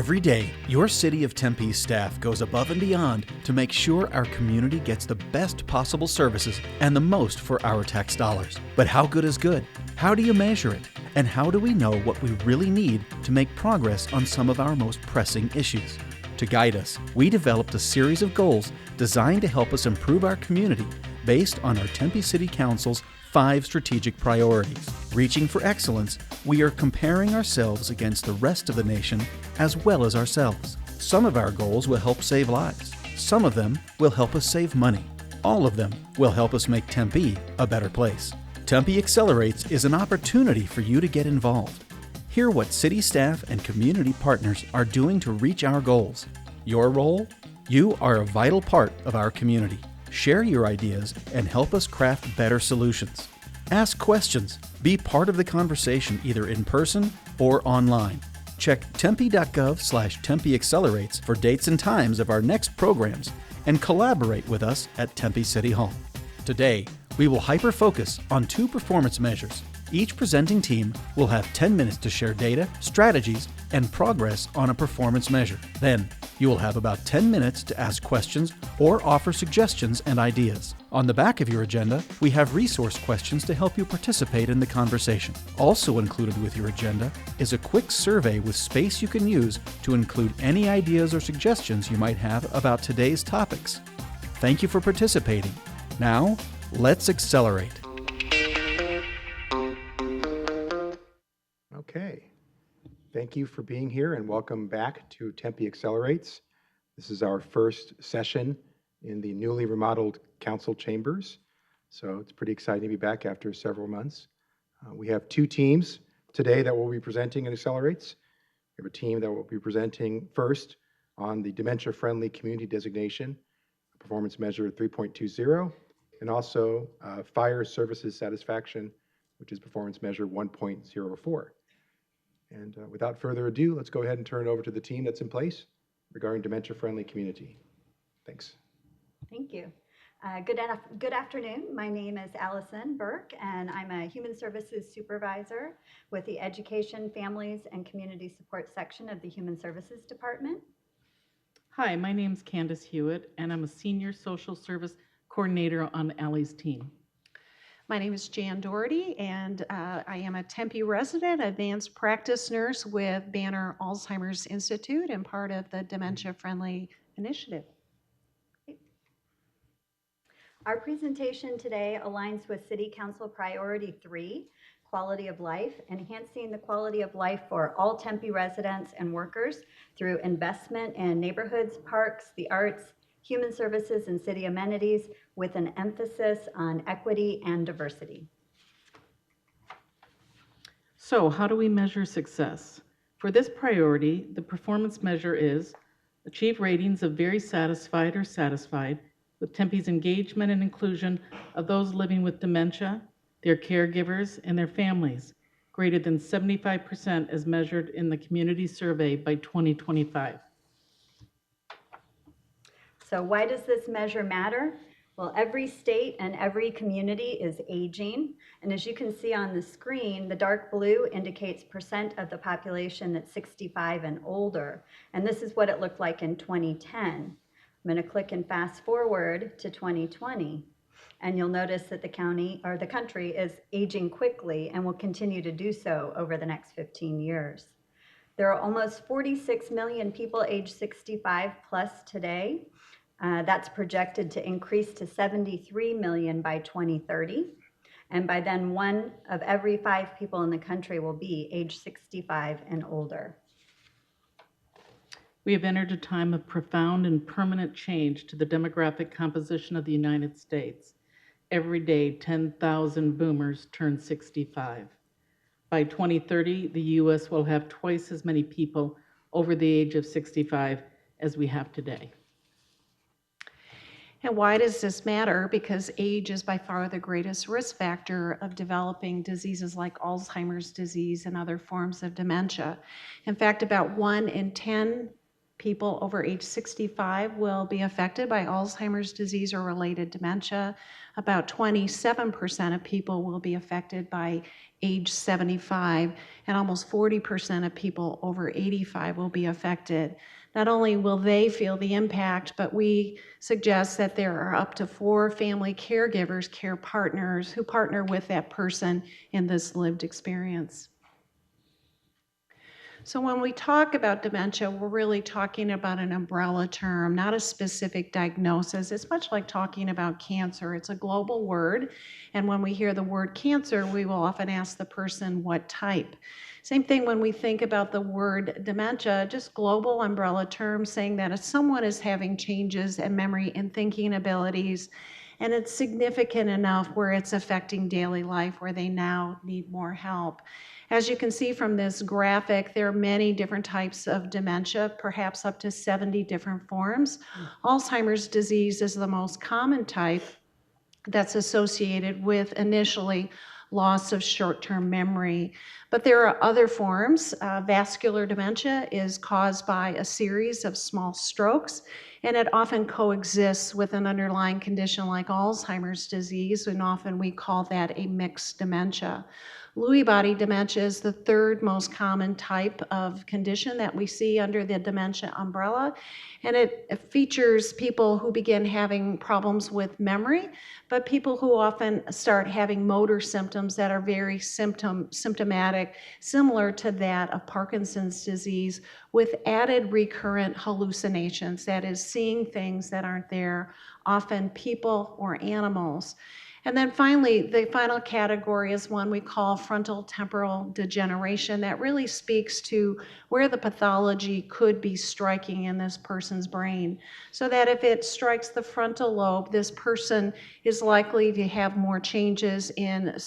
Every day, your City of Tempe staff goes above and beyond to make sure our community gets the best possible services and the most for our tax dollars. But how good is good? How do you measure it? And how do we know what we really need to make progress on some of our most pressing issues? To guide us, we developed a series of goals designed to help us improve our community based on our Tempe City Council's 5 strategic priorities. Reaching for excellence, we are comparing ourselves against the rest of the nation as well as ourselves. Some of our goals will help save lives. Some of them will help us save money. All of them will help us make Tempe a better place. Tempe Accelerates is an opportunity for you to get involved. Hear what city staff and community partners are doing to reach our goals. Your role? You are a vital part of our community. Share your ideas and help us craft better solutions. Ask questions. Be part of the conversation either in person or online. Check tempe.gov/Tempe Accelerates for dates and times of our next programs and collaborate with us at Tempe City Hall. Today, we will hyper-focus on 2 performance measures. Each presenting team will have 10 minutes to share data, strategies, and progress on a performance measure. Then, you will have about 10 minutes to ask questions or offer suggestions and ideas. On the back of your agenda, we have resource questions to help you participate in the conversation. Also included with your agenda is a quick survey with space you can use to include any ideas or suggestions you might have about today's topics. Thank you for participating. Now, let's accelerate. Okay, thank you for being here and welcome back to Tempe Accelerates. This is our first session in the newly remodeled council chambers, so it's pretty exciting to be back after several months. We have 2 teams today that will be presenting in Accelerates. We have a team that will be presenting first on the Dementia-Friendly Community Designation, performance measure 3.20, and also fire services satisfaction, which is performance measure 1.04. And without further ado, let's go ahead and turn it over to the team that's in place regarding dementia-friendly community. Thanks. Thank you. Good afternoon. My name is Allison Burke, and I'm a Human Services Supervisor with the Education, Families, and Community Support section of the Human Services Department. Hi, my name's Candace Hewitt, and I'm a Senior Social Service Coordinator on Allie's team. My name is Jan Doherty, and I am a Tempe resident, advanced practice nurse with Banner Alzheimer's Institute and part of the Dementia-Friendly Initiative. Our presentation today aligns with City Council Priority 3, Quality of Life, enhancing the quality of life for all Tempe residents and workers through investment in neighborhoods, parks, the arts, human services, and city amenities with an emphasis on equity and diversity. So how do we measure success? For this priority, the performance measure is achieve ratings of very satisfied or satisfied with Tempe's engagement and inclusion of those living with dementia, their caregivers, and their families, greater than 75% as measured in the community survey by 2025. So why does this measure matter? Well, every state and every community is aging. And as you can see on the screen, the dark blue indicates percent of the population that's 65 and older. And this is what it looked like in 2010. I'm going to click and fast forward to 2020. And you'll notice that the county or the country is aging quickly and will continue to do so over the next 15 years. There are almost 46 million people age 65 plus today. That's projected to increase to 73 million by 2030. And by then, 1 of every 5 people in the country will be age 65 and older. We have entered a time of profound and permanent change to the demographic composition of the United States. Every day, 10,000 boomers turn 65. By 2030, the U.S. will have twice as many people over the age of 65 as we have today. And why does this matter? Because age is by far the greatest risk factor of developing diseases like Alzheimer's disease and other forms of dementia. In fact, about 1 in 10 people over age 65 will be affected by Alzheimer's disease or related dementia. About 27% of people will be affected by age 75, and almost 40% of people over 85 will be affected. Not only will they feel the impact, but we suggest that there are up to 4 family caregivers, care partners, who partner with that person in this lived experience. So when we talk about dementia, we're really talking about an umbrella term, not a specific diagnosis. It's much like talking about cancer. It's a global word, and when we hear the word cancer, we will often ask the person what type. Same thing when we think about the word dementia, just global umbrella term, saying that if someone is having changes in memory and thinking abilities, and it's significant enough where it's affecting daily life, where they now need more help. As you can see from this graphic, there are many different types of dementia, perhaps up to 70 different forms. Alzheimer's disease is the most common type that's associated with initially loss of short-term memory. But there are other forms. Vascular dementia is caused by a series of small strokes, and it often coexists with an underlying condition like Alzheimer's disease, and often we call that a mixed dementia. Lewy body dementia is the third most common type of condition that we see under the dementia umbrella, and it features people who begin having problems with memory, but people who often start having motor symptoms that are very symptomatic, similar to that of Parkinson's disease, with added recurrent hallucinations, that is, seeing things that aren't there, often people or animals. And then finally, the final category is one we call frontal temporal degeneration, that really speaks to where the pathology could be striking in this person's brain. So that if it strikes the frontal lobe, this person is likely to have more changes in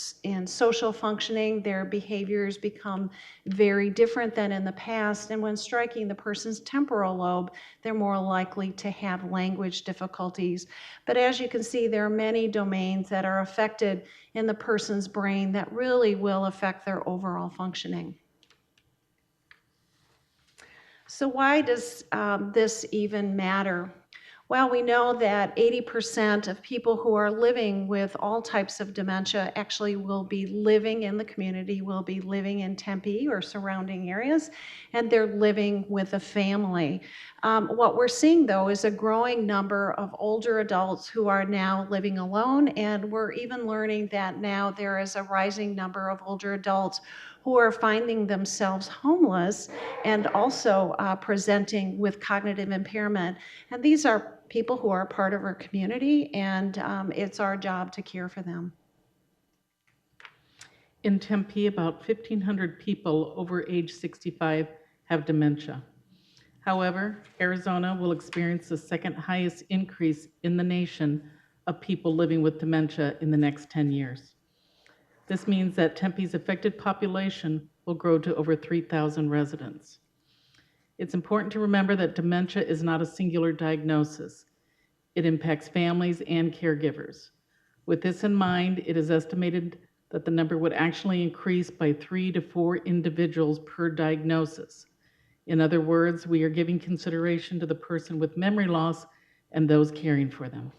social functioning. Their behaviors become very different than in the past. And when striking the person's temporal lobe, they're more likely to have language difficulties. But as you can see, there are many domains that are affected in the person's brain that really will affect their overall functioning. So why does this even matter? Well, we know that 80% of people who are living with all types of dementia actually will be living in the community, will be living in Tempe or surrounding areas, and they're living with a family. What we're seeing, though, is a growing number of older adults who are now living alone, and we're even learning that now there is a rising number of older adults who are finding themselves homeless and also presenting with cognitive impairment. And these are people who are part of our community, and it's our job to care for them. In Tempe, about 1,500 people over age 65 have dementia. However, Arizona will experience the second highest increase in the nation of people living with dementia in the next 10 years. This means that Tempe's affected population will grow to over 3,000 residents. It's important to remember that dementia is not a singular diagnosis. It impacts families and caregivers. With this in mind, it is estimated that the number would actually increase by 3 to 4 individuals per diagnosis. In other words, we are giving consideration to the person with memory loss and those caring for them.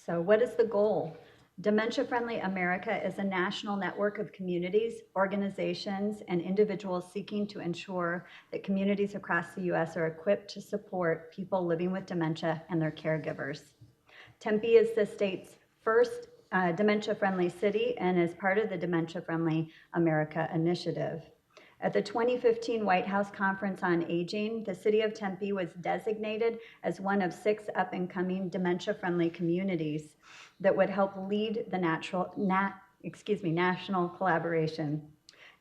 So what is the goal? Dementia-Friendly America is a national network of communities, organizations, and individuals seeking to ensure that communities across the U.S. are equipped to support people living with dementia and their caregivers. Tempe is the state's first dementia-friendly city and is part of the Dementia-Friendly America initiative. At the 2015 White House Conference on Aging, the city of Tempe was designated as one of 6 up-and-coming dementia-friendly communities that would help lead the national collaboration.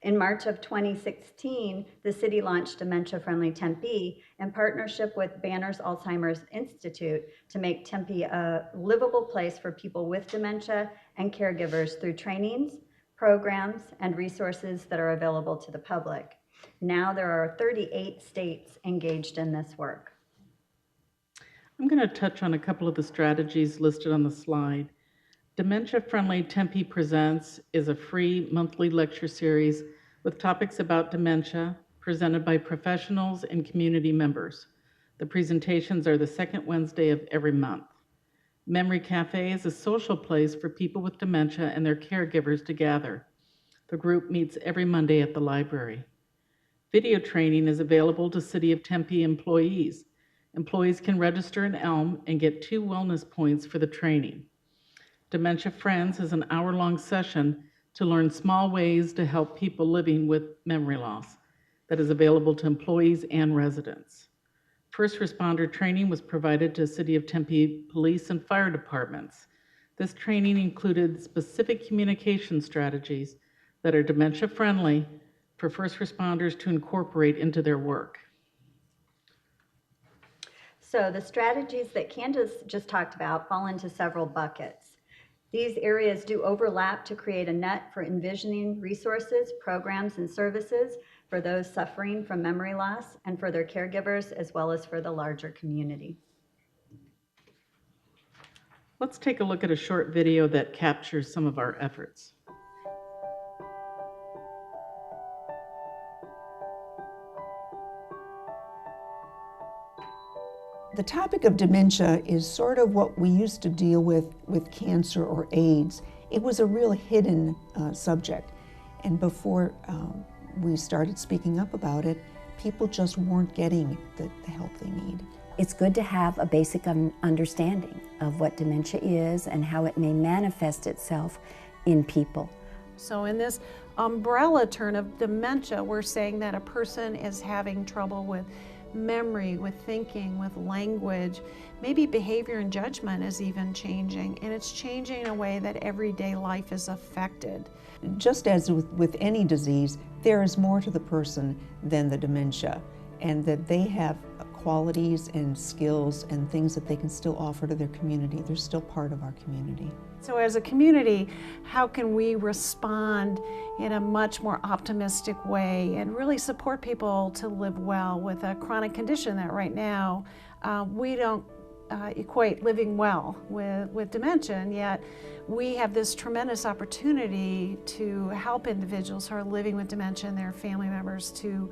In March of 2016, the city launched Dementia-Friendly Tempe in partnership with Banner's Alzheimer's Institute to make Tempe a livable place for people with dementia and caregivers through trainings, programs, and resources that are available to the public. Now there are 38 states engaged in this work. I'm going to touch on a couple of the strategies listed on the slide. Dementia-Friendly Tempe Presents is a free monthly lecture series with topics about dementia, presented by professionals and community members. The presentations are the second Wednesday of every month. Memory Cafe is a social place for people with dementia and their caregivers to gather. The group meets every Monday at the library. Video training is available to City of Tempe employees. Employees can register in Elm and get 2 wellness points for the training. Dementia Friends is an hour-long session to learn small ways to help people living with memory loss that is available to employees and residents. First responder training was provided to City of Tempe police and fire departments. This training included specific communication strategies that are dementia-friendly for first responders to incorporate into their work. So the strategies that Candace just talked about fall into several buckets. These areas do overlap to create a net for envisioning resources, programs, and services for those suffering from memory loss and for their caregivers, as well as for the larger community. Let's take a look at a short video that captures some of our efforts. The topic of dementia is sort of what we used to deal with cancer or AIDS. It was a real hidden subject. And before we started speaking up about it, people just weren't getting the help they need. It's good to have a basic understanding of what dementia is and how it may manifest itself in people. So in this umbrella term of dementia, we're saying that a person is having trouble with memory, with thinking, with language, maybe behavior and judgment is even changing, and it's changing in a way that everyday life is affected. Just as with any disease, there is more to the person than the dementia, and that they have qualities and skills and things that they can still offer to their community. They're still part of our community. So as a community, how can we respond in a much more optimistic way and really support people to live well with a chronic condition that right now we don't equate living well with dementia, and yet we have this tremendous opportunity to help individuals who are living with dementia and their family members to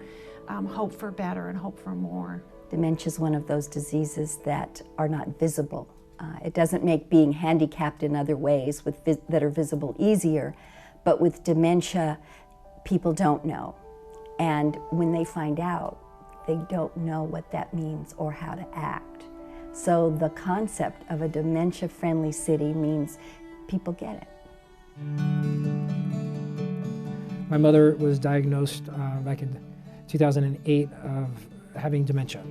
hope for better and hope for more. Dementia is one of those diseases that are not visible. It doesn't make being handicapped in other ways that are visible easier, but with dementia, people don't know. And when they find out, they don't know what that means or how to act. So the concept of a dementia-friendly city means people get it. My mother was diagnosed back in 2008 of having dementia.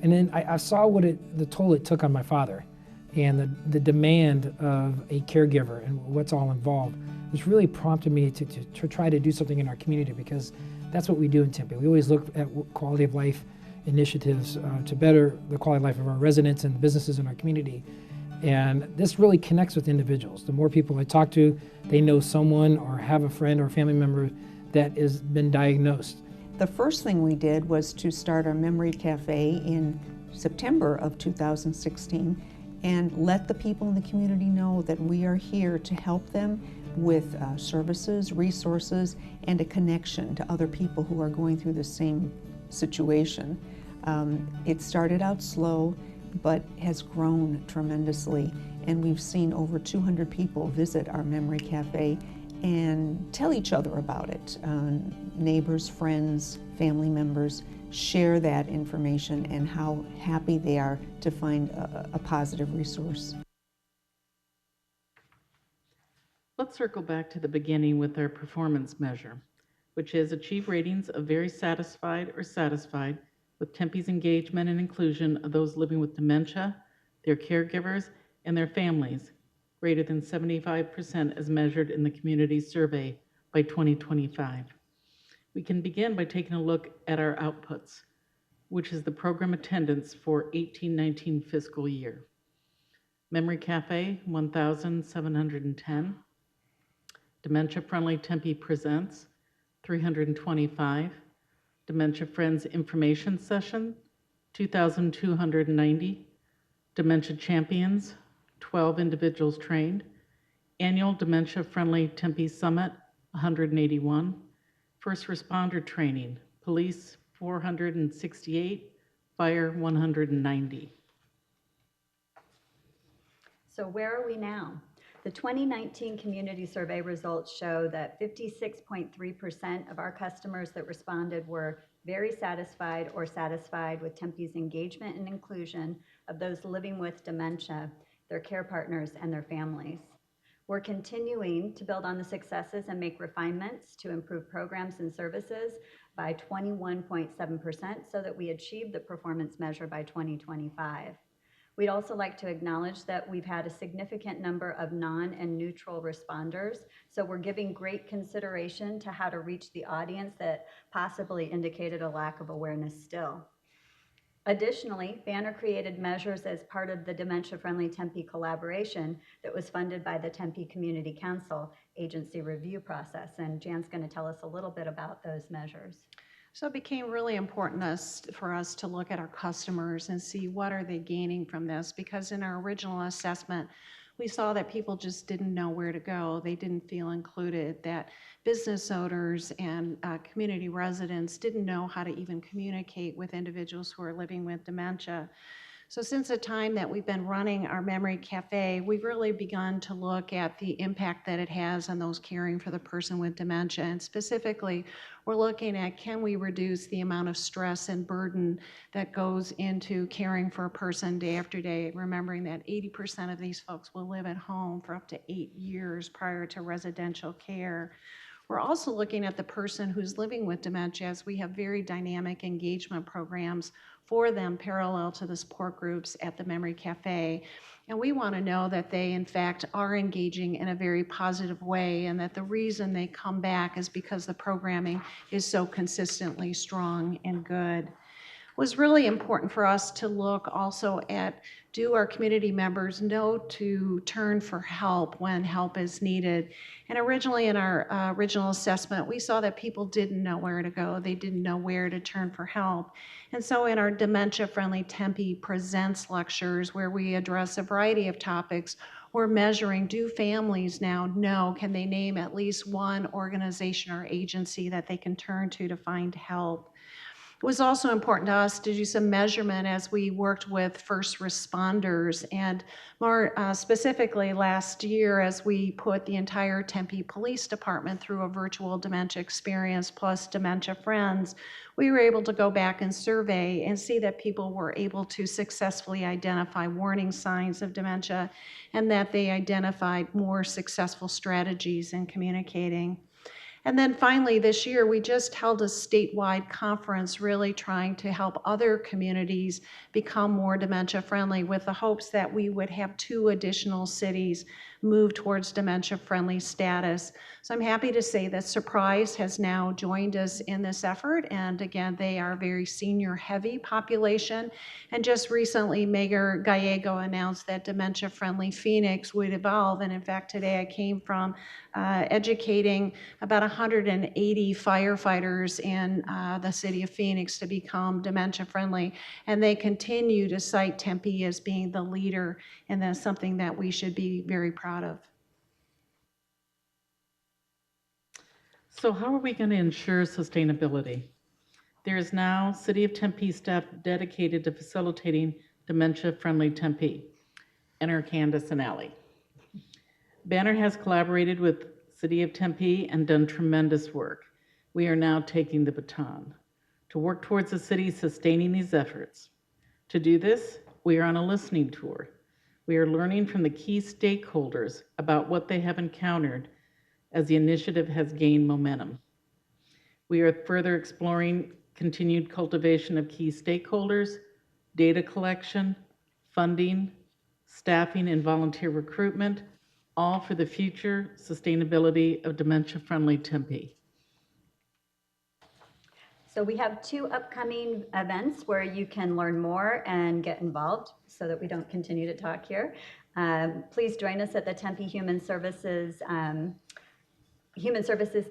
And then I saw the toll it took on my father and the demand of a caregiver and what's all involved. This really prompted me to try to do something in our community, because that's what we do in Tempe. We always look at quality of life initiatives to better the quality of life of our residents and businesses in our community. And this really connects with individuals. The more people I talk to, they know someone or have a friend or a family member that has been diagnosed. The first thing we did was to start our Memory Cafe in September of 2016 and let the people in the community know that we are here to help them with services, resources, and a connection to other people who are going through the same situation. It started out slow, but has grown tremendously, and we've seen over 200 people visit our Memory Cafe and tell each other about it. Neighbors, friends, family members share that information and how happy they are to find a positive resource. Let's circle back to the beginning with our performance measure, which is achieve ratings of very satisfied or satisfied with Tempe's engagement and inclusion of those living with dementia, their caregivers, and their families, greater than 75% as measured in the community survey by 2025. We can begin by taking a look at our outputs, which is the program attendance for 18-19 fiscal year. Memory Cafe, 1,710. Dementia-Friendly Tempe Presents, 325. Dementia Friends Information Session, 2,290. Dementia Champions, 12 individuals trained. Annual Dementia Friendly Tempe Summit, 181. First Responder Training, police 468, fire 190. So where are we now? The 2019 community survey results show that 56.3% of our customers that responded were very satisfied or satisfied with Tempe's engagement and inclusion of those living with dementia, their care partners, and their families. We're continuing to build on the successes and make refinements to improve programs and services by 21.7% so that we achieve the performance measure by 2025. We'd also like to acknowledge that we've had a significant number of non and neutral responders, so we're giving great consideration to how to reach the audience that possibly indicated a lack of awareness still. Additionally, Banner created measures as part of the Dementia-Friendly Tempe collaboration that was funded by the Tempe Community Council agency review process, and Jan's going to tell us a little bit about those measures. So it became really important for us to look at our customers and see what are they gaining from this, because in our original assessment, we saw that people just didn't know where to go. They didn't feel included, that business owners and community residents didn't know how to even communicate with individuals who are living with dementia. So since the time that we've been running our Memory Cafe, we've really begun to look at the impact that it has on those caring for the person with dementia. And specifically, we're looking at, can we reduce the amount of stress and burden that goes into caring for a person day after day, remembering that 80% of these folks will live at home for up to 8 years prior to residential care. We're also looking at the person who's living with dementia, as we have very dynamic engagement programs for them parallel to the support groups at the Memory Cafe. And we want to know that they, in fact, are engaging in a very positive way, and that the reason they come back is because the programming is so consistently strong and good. It was really important for us to look also at, do our community members know to turn for help when help is needed? And originally in our original assessment, we saw that people didn't know where to go. They didn't know where to turn for help. And so in our Dementia-Friendly Tempe Presents lectures, where we address a variety of topics, we're measuring, do families now know, can they name at least one organization or agency that they can turn to find help? It was also important to us to do some measurement as we worked with first responders, and more specifically last year, as we put the entire Tempe Police Department through a virtual dementia experience plus Dementia Friends, we were able to go back and survey and see that people were able to successfully identify warning signs of dementia, and that they identified more successful strategies in communicating. And then finally, this year, we just held a statewide conference really trying to help other communities become more dementia friendly, with the hopes that we would have 2 additional cities move towards dementia friendly status. So I'm happy to say that Surprise has now joined us in this effort. And again, they are a very senior heavy population. And just recently, Mayor Gallego announced that dementia friendly Phoenix would evolve. And in fact, today I came from educating about 180 firefighters in the city of Phoenix to become dementia friendly. And they continue to cite Tempe as being the leader, and that's something that we should be very proud of. So how are we going to ensure sustainability? There is now City of Tempe staff dedicated to facilitating Dementia-Friendly Tempe. Enter Candace and Allie. Banner has collaborated with City of Tempe and done tremendous work. We are now taking the baton to work towards the city sustaining these efforts. To do this, we are on a listening tour. We are learning from the key stakeholders about what they have encountered as the initiative has gained momentum. We are further exploring continued cultivation of key stakeholders, data collection, funding, staffing, and volunteer recruitment, all for the future sustainability of Dementia-Friendly Tempe. So we have 2 upcoming events where you can learn more and get involved, so that we don't continue to talk here. Please join us at the Tempe Human Services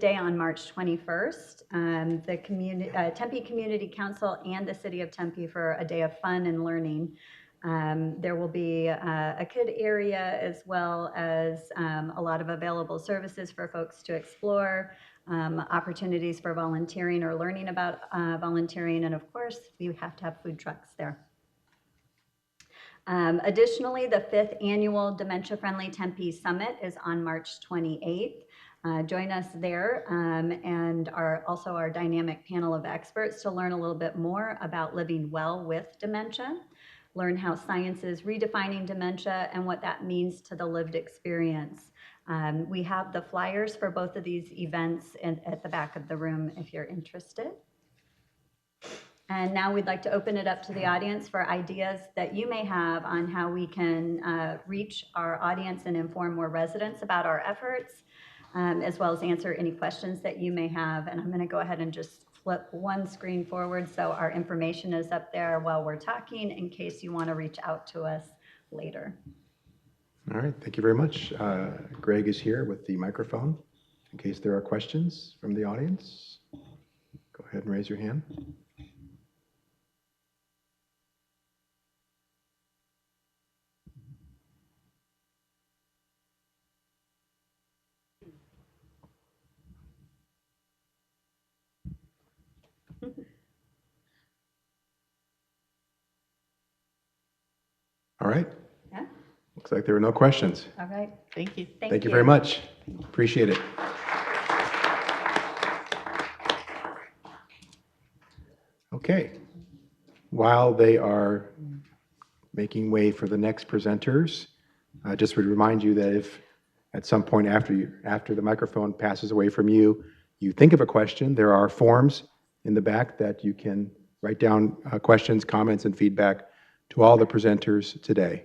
Day on March 21st. The Tempe Community Council and the City of Tempe for a day of fun and learning. There will be a kid area, as well as a lot of available services for folks to explore. opportunities for volunteering or learning about volunteering, and of course, we have to have food trucks there. Additionally, the 5th Annual Dementia-Friendly Tempe Summit is on March 28th. Join us there and also our dynamic panel of experts to learn a little bit more about living well with dementia, learn how science is redefining dementia and what that means to the lived experience. We have the flyers for both of these events at the back of the room if you're interested. And now we'd like to open it up to the audience for ideas that you may have on how we can reach our audience and inform more residents about our efforts, as well as answer any questions that you may have. And I'm going to go ahead and just flip one screen forward so our information is up there while we're talking in case you want to reach out to us later. All right, thank you very much. Greg is here with the microphone in case there are questions from the audience. Go ahead and raise your hand. All right. Yeah. Looks like there are no questions. All right. Thank you. Thank you very much. Appreciate it. Okay. While they are making way for the next presenters, I just would remind you that if at some point after the microphone passes away from you, you think of a question, there are forms in the back that you can write down questions, comments, and feedback to all the presenters today.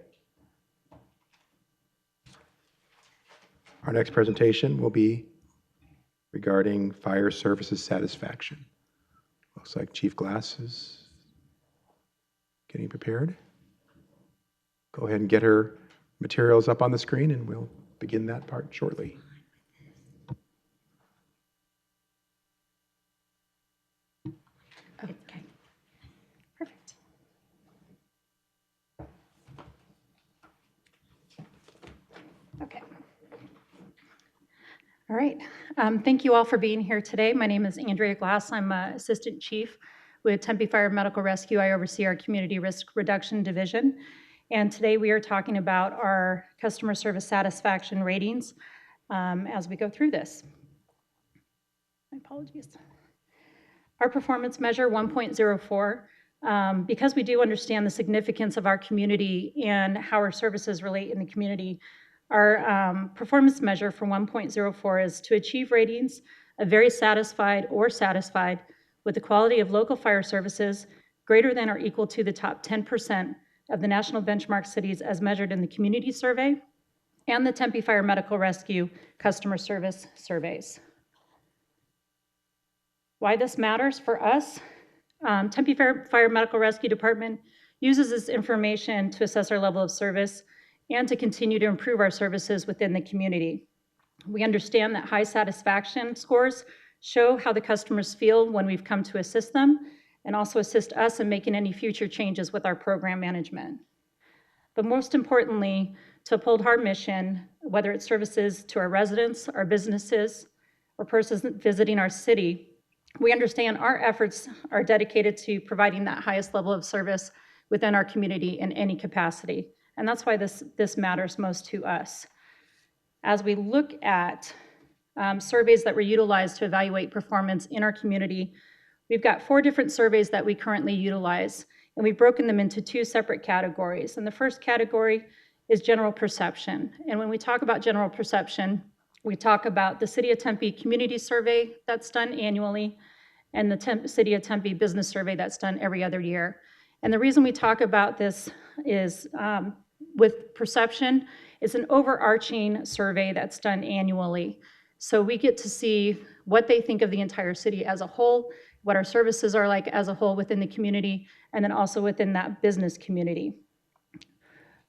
Our next presentation will be regarding fire services satisfaction. Looks like Chief Glass is getting prepared. Go ahead and get her materials up on the screen and we'll begin that part shortly. Okay, perfect. Okay. All right. Thank you all for being here today. My name is Andrea Glass. I'm Assistant Chief with Tempe Fire Medical Rescue. I oversee our Community Risk Reduction Division. And today we are talking about our customer service satisfaction ratings as we go through this. My apologies. Our performance measure 1.04, because we do understand the significance of our community and how our services relate in the community, our performance measure for 1.04 is to achieve ratings of very satisfied or satisfied with the quality of local fire services greater than or equal to the top 10% of the national benchmark cities as measured in the community survey and the Tempe Fire Medical Rescue customer service surveys. Why this matters for us, Tempe Fire Medical Rescue Department uses this information to assess our level of service and to continue to improve our services within the community. We understand that high satisfaction scores show how the customers feel when we've come to assist them and also assist us in making any future changes with our program management. But most importantly, to uphold our mission, whether it's services to our residents, our businesses, or persons visiting our city, we understand our efforts are dedicated to providing that highest level of service within our community in any capacity. And that's why this matters most to us. As we look at surveys that were utilized to evaluate performance in our community, we've got 4 different surveys that we currently utilize, and we've broken them into 2 separate categories. And the first category is general perception. And when we talk about general perception, we talk about the City of Tempe Community Survey that's done annually and the City of Tempe Business Survey that's done every other year. And the reason we talk about this is with perception, it's an overarching survey that's done annually. So we get to see what they think of the entire city as a whole, what our services are like as a whole within the community, and then also within that business community.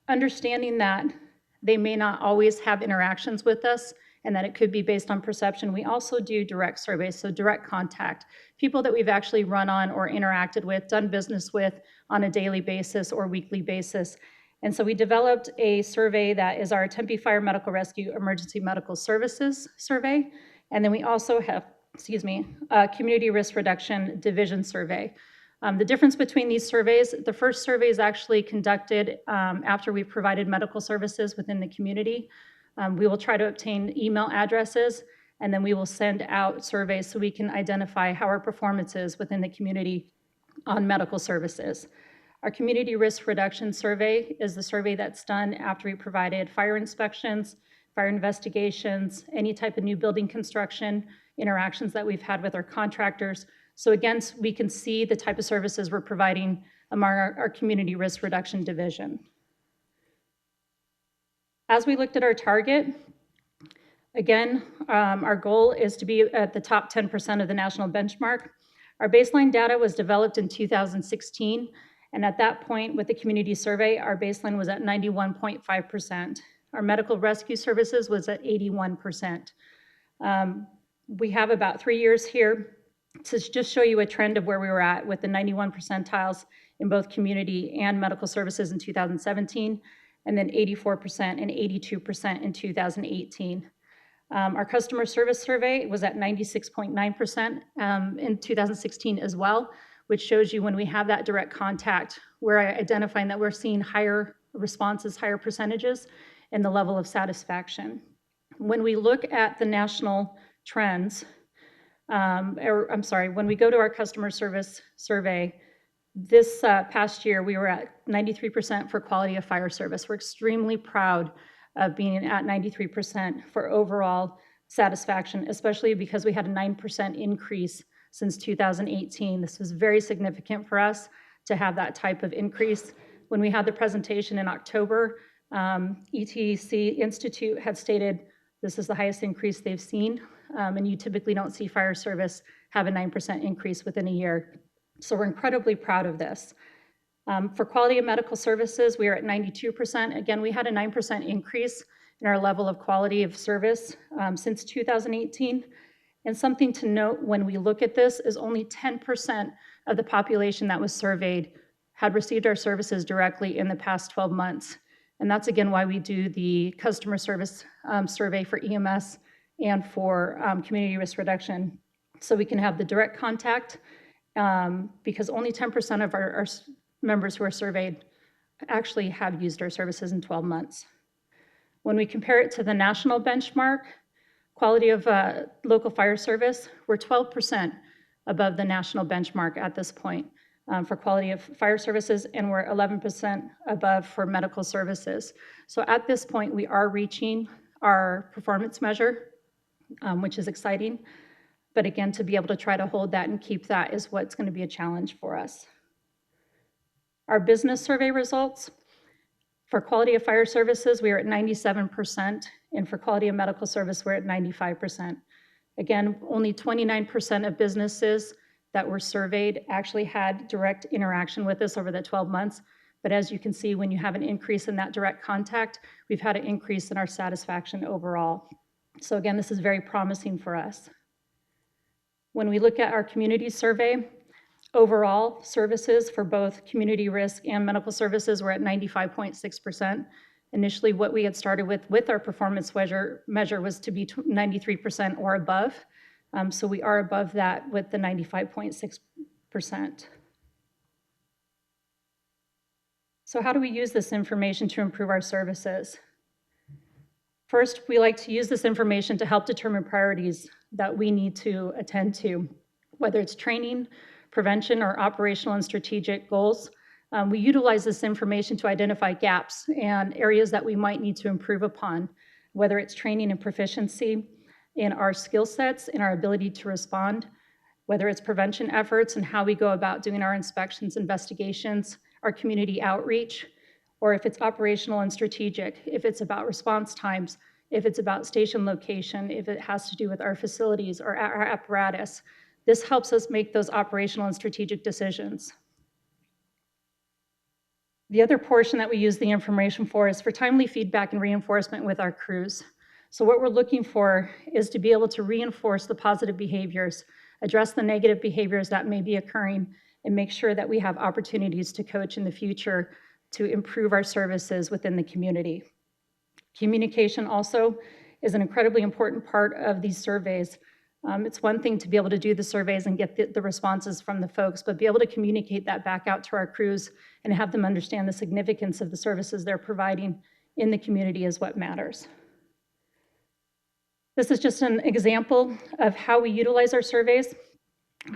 Understanding that they may not always have interactions with us and that it could be based on perception, we also do direct surveys, so direct contact, people that we've actually run on or interacted with, done business with on a daily basis or weekly basis. And so we developed a survey that is our Tempe Fire Medical Rescue Emergency Medical Services Survey. And then we also have Community Risk Reduction Division survey. The difference between these surveys, the first survey is actually conducted after we've provided medical services within the community. We will try to obtain email addresses, and then we will send out surveys so we can identify how our performance is within the community on medical services. Our Community Risk Reduction Survey is the survey that's done after we provided fire inspections, fire investigations, any type of new building construction, interactions that we've had with our contractors. So again, we can see the type of services we're providing among our Community Risk Reduction Division. As we looked at our target, again, our goal is to be at the top 10% of the national benchmark. Our baseline data was developed in 2016, and at that point with the community survey, our baseline was at 91.5%. Our medical rescue services was at 81%. We have about 3 years here to just show you a trend of where we were at with the 91 percentiles in both community and medical services in 2017, and then 84% and 82% in 2018. Our customer service survey was at 96.9% in 2016 as well, which shows you when we have that direct contact, we're identifying that we're seeing higher responses, higher percentages in the level of satisfaction. When we look at the national trends, when we go to our customer service survey, this past year we were at 93% for quality of fire service. We're extremely proud of being at 93% for overall satisfaction, especially because we had a 9% increase since 2018. This was very significant for us to have that type of increase. When we had the presentation in October, ETC Institute had stated this is the highest increase they've seen, and you typically don't see fire service have a 9% increase within a year. So we're incredibly proud of this. For quality of medical services, we are at 92%. Again, we had a 9% increase in our level of quality of service since 2018. And something to note when we look at this is only 10% of the population that was surveyed had received our services directly in the past 12 months. And that's again why we do the customer service survey for EMS and for community risk reduction, so we can have the direct contact, because only 10% of our members who are surveyed actually have used our services in 12 months. When we compare it to the national benchmark, quality of local fire service, we're 12% above the national benchmark at this point for quality of fire services, and we're 11% above for medical services. So at this point, we are reaching our performance measure, which is exciting. But again, to be able to try to hold that and keep that is what's going to be a challenge for us. Our business survey results, for quality of fire services, we are at 97%, and for quality of medical service, we're at 95%. Again, only 29% of businesses that were surveyed actually had direct interaction with us over the 12 months. But as you can see, when you have an increase in that direct contact, we've had an increase in our satisfaction overall. So again, this is very promising for us. When we look at our community survey, overall services for both community risk and medical services were at 95.6%. Initially, what we had started with our performance measure was to be 93% or above. So we are above that with the 95.6%. So how do we use this information to improve our services? First, we like to use this information to help determine priorities that we need to attend to, whether it's training, prevention, or operational and strategic goals. We utilize this information to identify gaps and areas that we might need to improve upon, whether it's training and proficiency in our skill sets, in our ability to respond, whether it's prevention efforts and how we go about doing our inspections, investigations, our community outreach, or if it's operational and strategic, if it's about response times, if it's about station location, if it has to do with our facilities or our apparatus. This helps us make those operational and strategic decisions. The other portion that we use the information for is for timely feedback and reinforcement with our crews. So what we're looking for is to be able to reinforce the positive behaviors, address the negative behaviors that may be occurring, and make sure that we have opportunities to coach in the future to improve our services within the community. Communication also is an incredibly important part of these surveys. It's one thing to be able to do the surveys and get the responses from the folks, but be able to communicate that back out to our crews and have them understand the significance of the services they're providing in the community is what matters. This is just an example of how we utilize our surveys.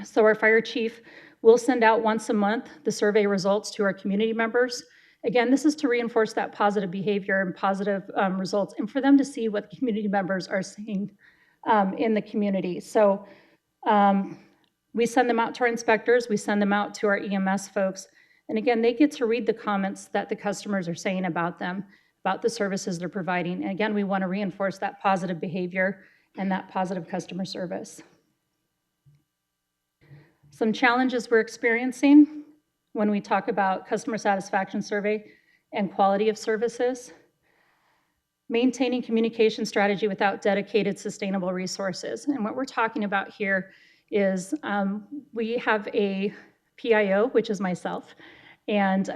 So our fire chief will send out once a month the survey results to our community members. Again, this is to reinforce that positive behavior and positive results, and for them to see what the community members are saying in the community. So we send them out to our inspectors, we send them out to our EMS folks, and again, they get to read the comments that the customers are saying about them, about the services they're providing. And again, we want to reinforce that positive behavior and that positive customer service. Some challenges we're experiencing when we talk about customer satisfaction survey and quality of services. Maintaining communication strategy without dedicated sustainable resources. And what we're talking about here is we have a PIO, which is myself, and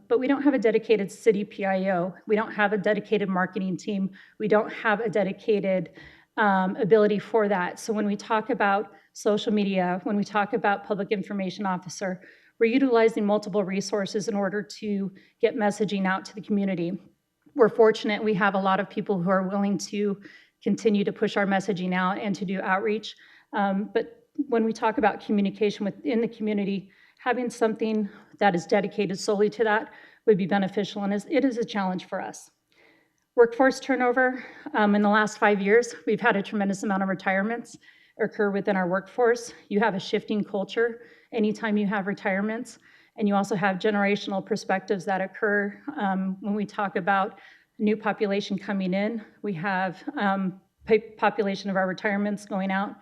but we don't have a dedicated city PIO. We don't have a dedicated marketing team. We don't have a dedicated ability for that. So when we talk about social media, when we talk about public information officer, we're utilizing multiple resources in order to get messaging out to the community. We're fortunate we have a lot of people who are willing to continue to push our messaging out and to do outreach. But when we talk about communication within the community, having something that is dedicated solely to that would be beneficial, and it is a challenge for us. Workforce turnover, in the last 5 years, we've had a tremendous amount of retirements occur within our workforce. You have a shifting culture anytime you have retirements, and you also have generational perspectives that occur when we talk about new population coming in. We have population of our retirements going out.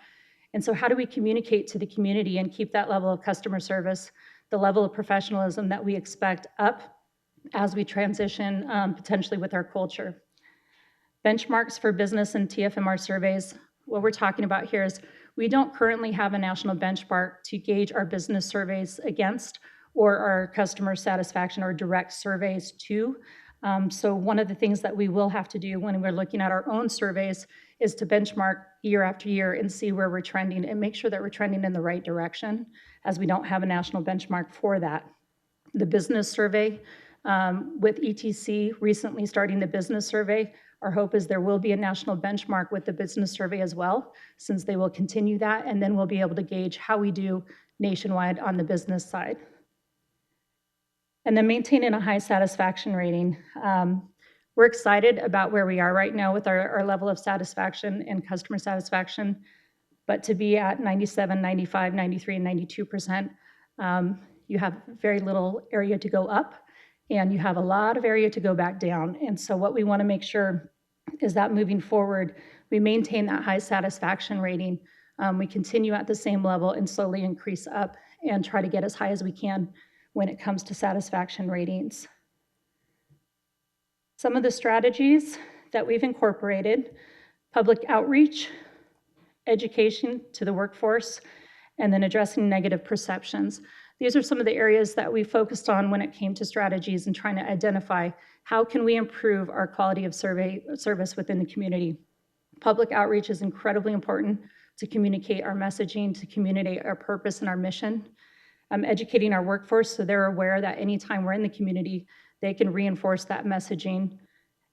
And so how do we communicate to the community and keep that level of customer service, the level of professionalism that we expect up as we transition potentially with our culture? Benchmarks for business and TFMR surveys. What we're talking about here is we don't currently have a national benchmark to gauge our business surveys against or our customer satisfaction or direct surveys to. So one of the things that we will have to do when we're looking at our own surveys is to benchmark year after year and see where we're trending and make sure that we're trending in the right direction, as we don't have a national benchmark for that. The business survey, with ETC recently starting the business survey, our hope is there will be a national benchmark with the business survey as well, since they will continue that, and then we'll be able to gauge how we do nationwide on the business side. And then maintaining a high satisfaction rating. We're excited about where we are right now with our level of satisfaction and customer satisfaction, but to be at 97, 95, 93, and 92%, you have very little area to go up, and you have a lot of area to go back down. And so what we want to make sure is that moving forward, we maintain that high satisfaction rating. We continue at the same level and slowly increase up and try to get as high as we can when it comes to satisfaction ratings. Some of the strategies that we've incorporated: public outreach, education to the workforce, and then addressing negative perceptions. These are some of the areas that we focused on when it came to strategies and trying to identify how can we improve our quality of service within the community. Public outreach is incredibly important to communicate our messaging, to communicate our purpose and our mission. Educating our workforce so they're aware that anytime we're in the community, they can reinforce that messaging.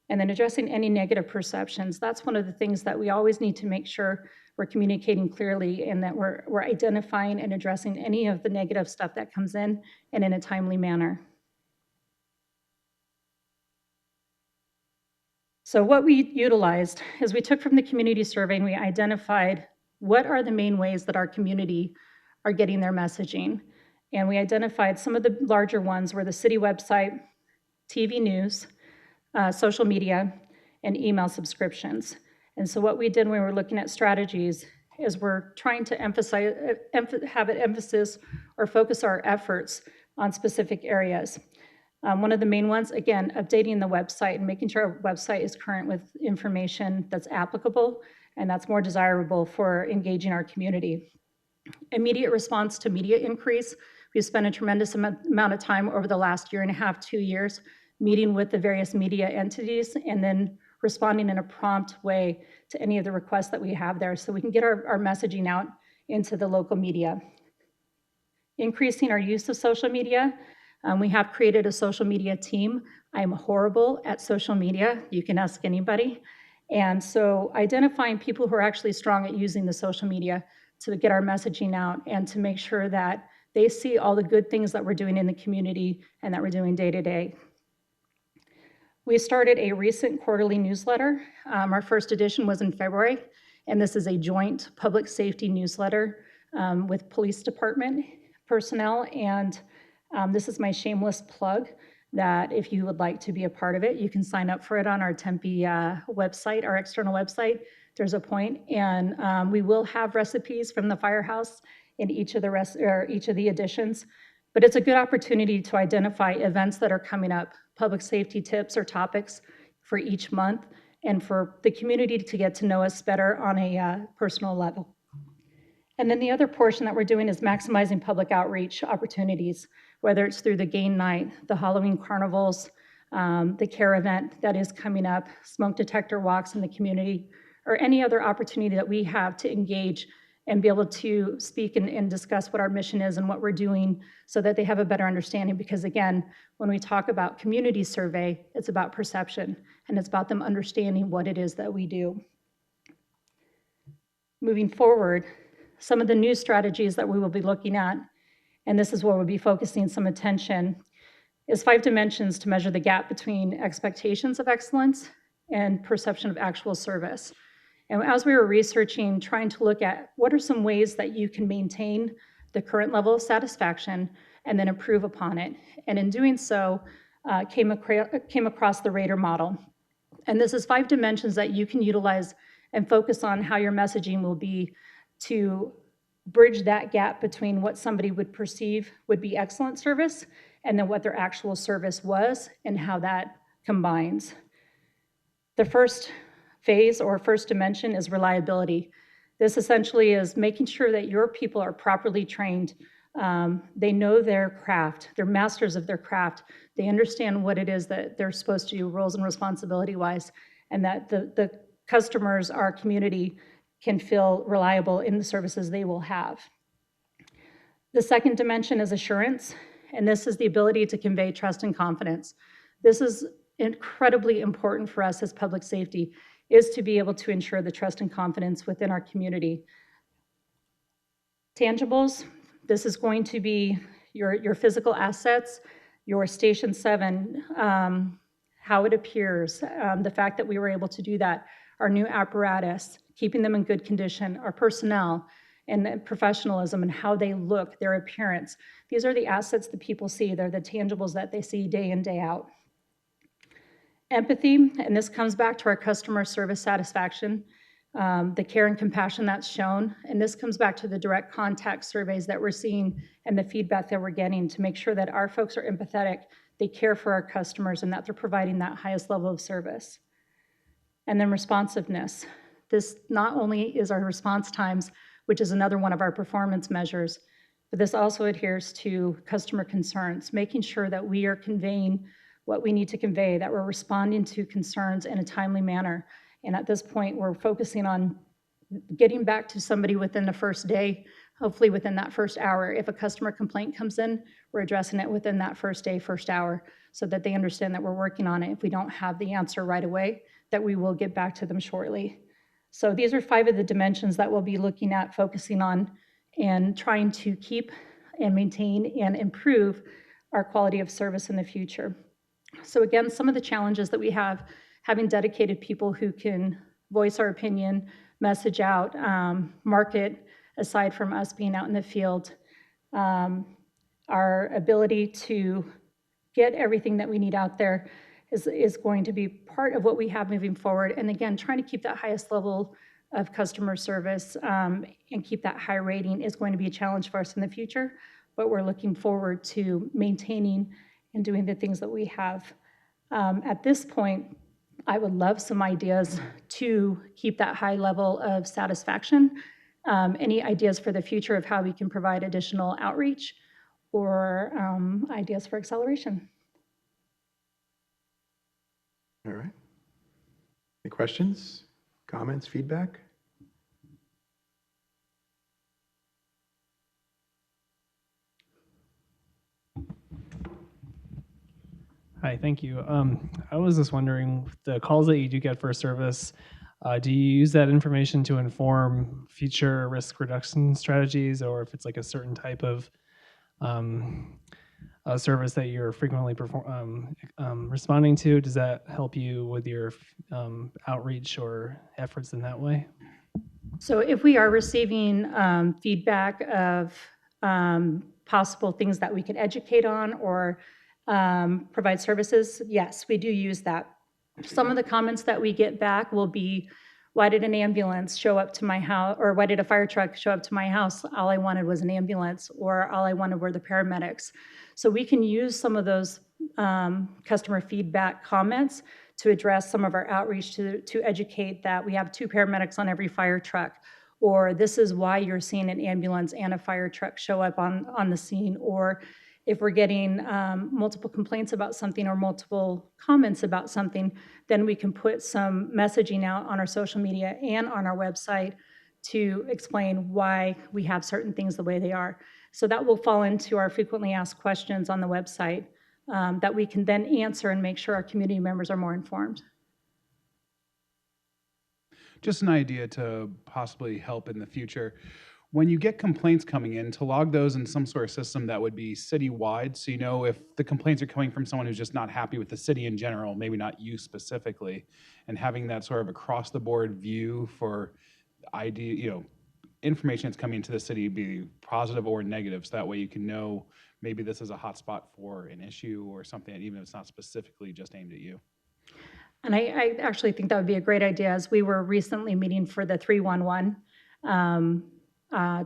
And then addressing any negative perceptions. That's one of the things that we always need to make sure we're communicating clearly and that we're identifying and addressing any of the negative stuff that comes in and in a timely manner. So what we utilized is we took from the community survey and we identified what are the main ways that our community are getting their messaging. And we identified some of the larger ones were the city website, TV news, social media, and email subscriptions. And so what we did when we were looking at strategies is we're trying to have an emphasis or focus our efforts on specific areas. One of the main ones, again, updating the website and making sure our website is current with information that's applicable and that's more desirable for engaging our community. Immediate response to media increase. We've spent a tremendous amount of time over the last year and a half, 2 years, meeting with the various media entities and then responding in a prompt way to any of the requests that we have there so we can get our messaging out into the local media. Increasing our use of social media. We have created a social media team. I'm horrible at social media. You can ask anybody. And so identifying people who are actually strong at using the social media to get our messaging out and to make sure that they see all the good things that we're doing in the community and that we're doing day to day. We started a recent quarterly newsletter. Our first edition was in February, and this is a joint public safety newsletter with police department personnel. And this is my shameless plug that if you would like to be a part of it, you can sign up for it on our Tempe website, our external website. There's a point, and we will have recipes from the firehouse in each of the editions. But it's a good opportunity to identify events that are coming up, public safety tips or topics for each month, and for the community to get to know us better on a personal level. And then the other portion that we're doing is maximizing public outreach opportunities, whether it's through the game night, the Halloween carnivals, the care event that is coming up, smoke detector walks in the community, or any other opportunity that we have to engage and be able to speak and discuss what our mission is and what we're doing so that they have a better understanding. Because again, when we talk about community survey, it's about perception, and it's about them understanding what it is that we do. Moving forward, some of the new strategies that we will be looking at, and this is where we'll be focusing some attention, is 5 dimensions to measure the gap between expectations of excellence and perception of actual service. And as we were researching, trying to look at what are some ways that you can maintain the current level of satisfaction and then improve upon it. And in doing so, came across the Rater model. And this is 5 dimensions that you can utilize and focus on how your messaging will be to bridge that gap between what somebody would perceive would be excellent service and then what their actual service was and how that combines. The first phase or first dimension is reliability. This essentially is making sure that your people are properly trained. They know their craft, they're masters of their craft. They understand what it is that they're supposed to do roles and responsibility-wise, and that the customers, our community, can feel reliable in the services they will have. The second dimension is assurance, and this is the ability to convey trust and confidence. This is incredibly important for us as public safety, is to be able to ensure the trust and confidence within our community. Tangibles, this is going to be your physical assets, your Station 7, how it appears, the fact that we were able to do that, our new apparatus, keeping them in good condition, our personnel, and professionalism and how they look, their appearance. These are the assets that people see. They're the tangibles that they see day in, day out. Empathy, and this comes back to our customer service satisfaction, the care and compassion that's shown, and this comes back to the direct contact surveys that we're seeing and the feedback that we're getting to make sure that our folks are empathetic, they care for our customers, and that they're providing that highest level of service. And then responsiveness. This not only is our response times, which is another one of our performance measures, but this also adheres to customer concerns, making sure that we are conveying what we need to convey, that we're responding to concerns in a timely manner. And at this point, we're focusing on getting back to somebody within the first day, hopefully within that first hour. If a customer complaint comes in, we're addressing it within that first day, first hour, so that they understand that we're working on it. If we don't have the answer right away, that we will get back to them shortly. So these are 5 of the dimensions that we'll be looking at, focusing on, and trying to keep and maintain and improve our quality of service in the future. So again, some of the challenges that we have, having dedicated people who can voice our opinion, message out, market, aside from us being out in the field, our ability to get everything that we need out there is going to be part of what we have moving forward. And again, trying to keep that highest level of customer service and keep that high rating is going to be a challenge for us in the future, but we're looking forward to maintaining and doing the things that we have. At this point, I would love some ideas to keep that high level of satisfaction. Any ideas for the future of how we can provide additional outreach or ideas for acceleration? All right. Questions, comments, feedback? Hi, thank you. I was just wondering, the calls that you do get for service, do you use that information to inform future risk reduction strategies, or if it's like a certain type of service that you're frequently responding to, does that help you with your outreach or efforts in that way? So if we are receiving feedback of possible things that we can educate on or provide services, yes, we do use that. Some of the comments that we get back will be, why did an ambulance show up to my house, or why did a fire truck show up to my house? All I wanted was an ambulance, or all I wanted were the paramedics. So we can use some of those customer feedback comments to address some of our outreach to educate that we have 2 paramedics on every fire truck, or this is why you're seeing an ambulance and a fire truck show up on the scene, or if we're getting multiple complaints about something or multiple comments about something, then we can put some messaging out on our social media and on our website to explain why we have certain things the way they are. So that will fall into our frequently asked questions on the website that we can then answer and make sure our community members are more informed. Just an idea to possibly help in the future. When you get complaints coming in, to log those in some sort of system that would be citywide, so you know if the complaints are coming from someone who's just not happy with the city in general, maybe not you specifically, and having that sort of across the board view for information that's coming into the city, be positive or negative, so that way you can know maybe this is a hot spot for an issue or something, even if it's not specifically just aimed at you. And I actually think that would be a great idea, as we were recently meeting for the 311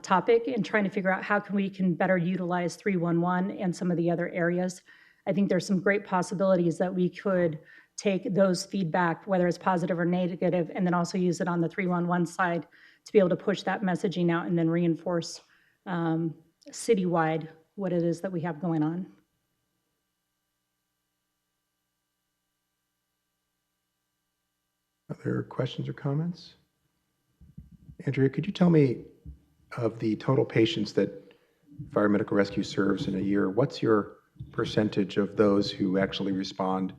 topic and trying to figure out how we can better utilize 311 and some of the other areas. I think there's some great possibilities that we could take those feedback, whether it's positive or negative, and then also use it on the 311 side to be able to push that messaging out and then reinforce citywide what it is that we have going on. Other questions or comments? Andrea, could you tell me, of the total patients that Fire Medical Rescue serves in a year, what's your percentage of those who actually respond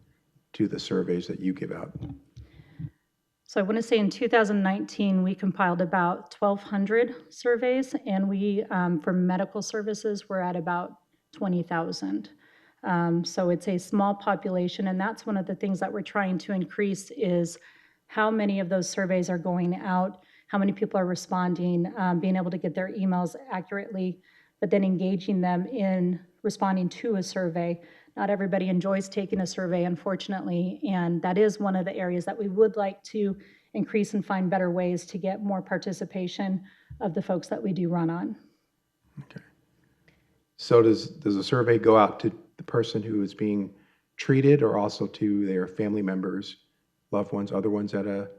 to the surveys that you give out? So I want to say in 2019, we compiled about 1,200 surveys, and we, for medical services, we're at about 20,000. So it's a small population, and that's one of the things that we're trying to increase is how many of those surveys are going out, how many people are responding, being able to get their emails accurately, but then engaging them in responding to a survey. Not everybody enjoys taking a survey, unfortunately, and that is one of the areas that we would like to increase and find better ways to get more participation of the folks that we do run on. Okay. So does a survey go out to the person who is being treated, or also to their family members, loved ones, other ones at a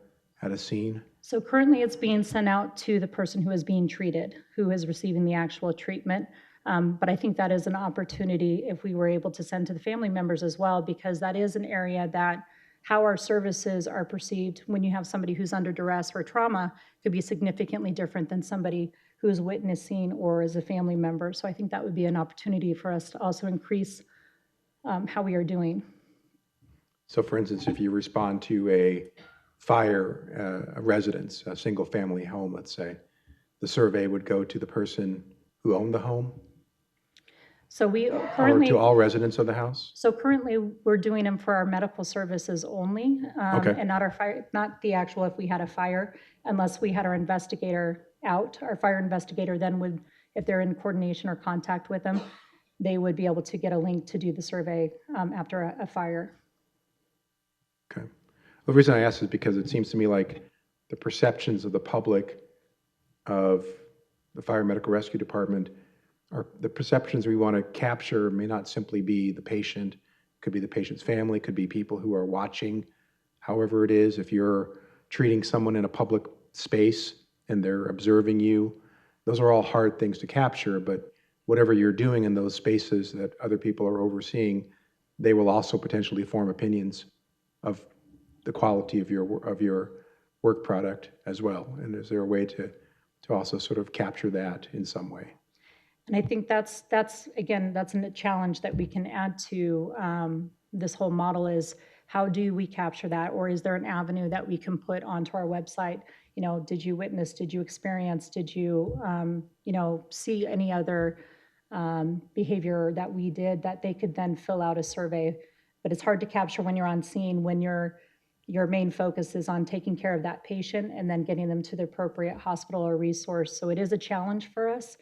scene? So currently it's being sent out to the person who is being treated, who is receiving the actual treatment. But I think that is an opportunity if we were able to send to the family members as well, because that is an area that how our services are perceived when you have somebody who's under duress or trauma could be significantly different than somebody who is witnessing or is a family member. So I think that would be an opportunity for us to also increase how we are doing. So for instance, if you respond to a fire, a residence, a single family home, let's say, the survey would go to the person who owned the home? So we currently, or to all residents of the house? So currently we're doing them for our medical services only, okay. And not our fire, not the actual if we had a fire, unless we had our investigator out. Our fire investigator then would, if they're in coordination or contact with them, they would be able to get a link to do the survey after a fire. Okay. The reason I ask is because it seems to me like the perceptions of the public of the Fire Medical Rescue Department are the perceptions we want to capture may not simply be the patient, could be the patient's family, could be people who are watching. However it is, if you're treating someone in a public space and they're observing you, those are all hard things to capture, but whatever you're doing in those spaces that other people are overseeing, they will also potentially form opinions of the quality of your work product as well? And is there a way to also sort of capture that in some way? And I think that's again, that's a challenge that we can add to this whole model is how do we capture that? Or is there an avenue that we can put onto our website? You know, did you witness, did you experience, did you, you know, see any other behavior that we did that they could then fill out a survey? But it's hard to capture when you're on scene, when your main focus is on taking care of that patient and then getting them to the appropriate hospital or resource. So it is a challenge for us.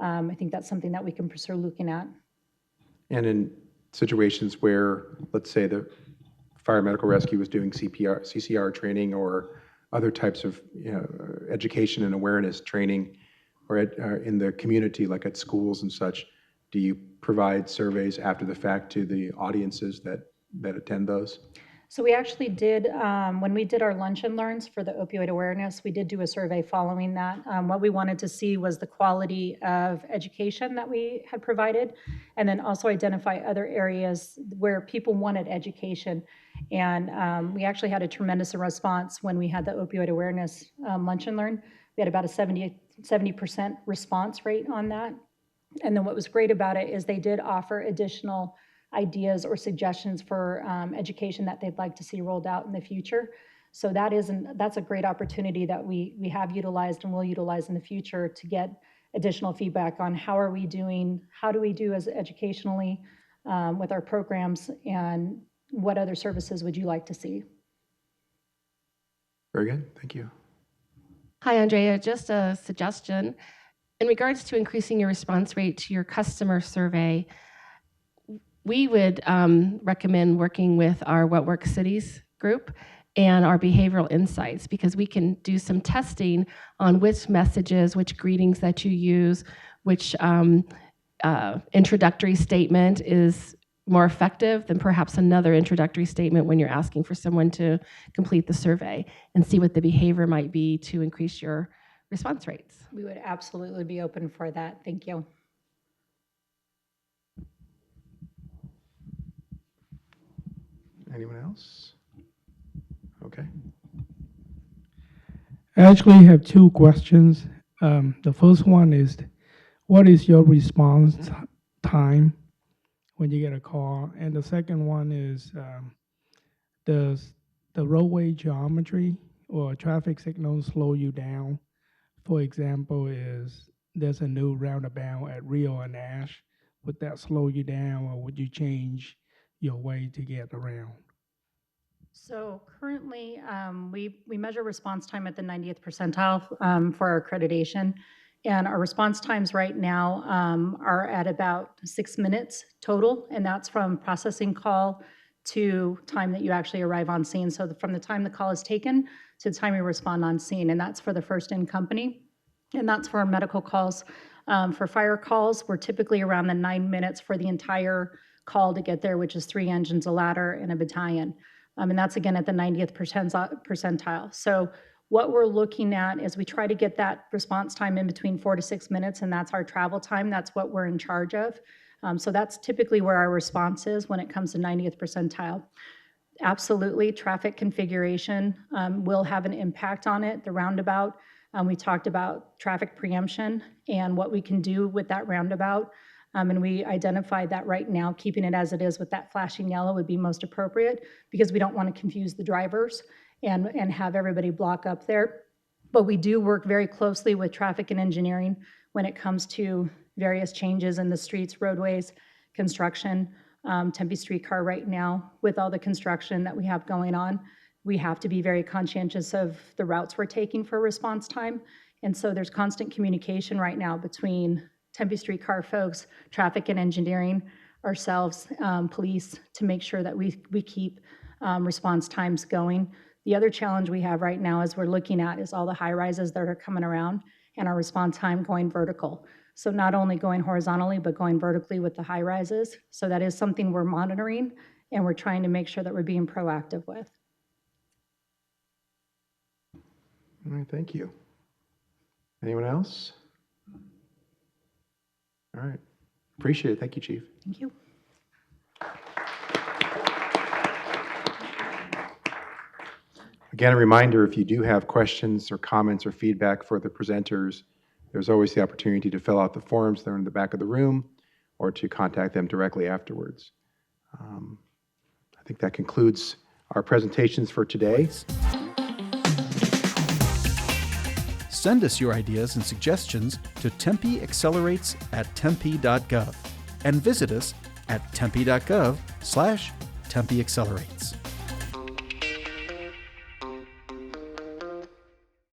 I think that's something that we can pursue looking at. And in situations where, let's say, the fire medical rescue was doing CCR training or other types of education and awareness training, or in the community, like at schools and such, do you provide surveys after the fact to the audiences that attend those? So we actually did, when we did our lunch and learns for the opioid awareness, we did do a survey following that. What we wanted to see was the quality of education that we had provided, and then also identify other areas where people wanted education. And we actually had a tremendous response when we had the opioid awareness lunch and learn. We had about a 70% response rate on that. And then what was great about it is they did offer additional ideas or suggestions for education that they'd like to see rolled out in the future. So that's a great opportunity that we have utilized and will utilize in the future to get additional feedback on how are we doing, how do we do as educationally with our programs, and what other services would you like to see? Very good, thank you. Hi, Andrea, just a suggestion. In regards to increasing your response rate to your customer survey, we would recommend working with our What Works Cities group and our behavioral insights, because we can do some testing on which messages, which greetings that you use, which introductory statement is more effective than perhaps another introductory statement when you're asking for someone to complete the survey, and see what the behavior might be to increase your response rates. We would absolutely be open for that. Thank you. Anyone else? Okay. I actually have two questions. The first one is, what is your response time when you get a call? And the second one is, does the roadway geometry or traffic signals slow you down? For example, there's a new roundabout at Rio and Ash. Would that slow you down, or would you change your way to get around? So currently, we measure response time at the 90th percentile for our accreditation. And our response times right now are at about 6 minutes total, and that's from processing call to time that you actually arrive on scene. So from the time the call is taken to the time you respond on scene, and that's for the first in company. And that's for our medical calls. For fire calls, we're typically around the 9 minutes for the entire call to get there, which is 3 engines, a ladder, and a battalion. And that's again at the 90th percentile. So what we're looking at is we try to get that response time in between 4 to 6 minutes, and that's our travel time. That's what we're in charge of. So that's typically where our response is when it comes to 90th percentile. Absolutely, traffic configuration will have an impact on it. The roundabout, we talked about traffic preemption and what we can do with that roundabout. And we identified that right now, keeping it as it is with that flashing yellow would be most appropriate, because we don't want to confuse the drivers and have everybody block up there. But we do work very closely with traffic and engineering when it comes to various changes in the streets, roadways, construction. Tempe streetcar right now, with all the construction that we have going on, we have to be very conscientious of the routes we're taking for response time. And so there's constant communication right now between Tempe streetcar folks, traffic and engineering, ourselves, police, to make sure that we keep response times going. The other challenge we have right now is we're looking at is all the high rises that are coming around and our response time going vertical. So not only going horizontally, but going vertically with the high rises. So that is something we're monitoring, and we're trying to make sure that we're being proactive with. All right, thank you. Anyone else? All right, appreciate it. Thank you, Chief. Thank you. Again, a reminder, if you do have questions or comments or feedback for the presenters, there's always the opportunity to fill out the forms that are in the back of the room or to contact them directly afterwards. I think that concludes our presentations for today. Send us your ideas and suggestions to tempeaccelerates@tempe.gov and visit us at tempe.gov/tempeaccelerates.